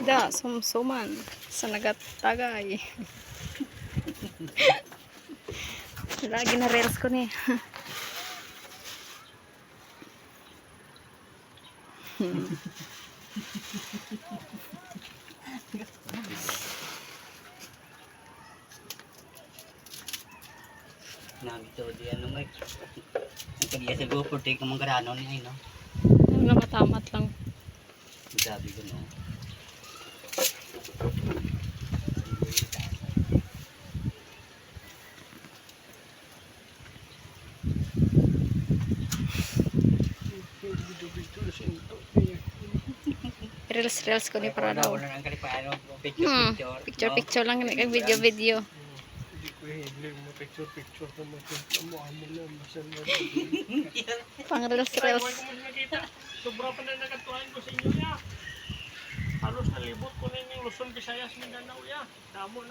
isda, sumsuman sa nagatagay. Lagi na reels ko ni. Nagito di ano may kaya sa GoPro take ng mga garano ni ay no. Wala matamat lang. Sabi ko no. Reels ko ni para daw. Picture. Picture lang kay video. Hindi ko hihili mo picture na mo na masan na. Pang reels. Sobra pa na nagatuhan ko sa inyo ya. Halos nalibot ko na yung Luzon, Visayas, Mindanao ya. Damo na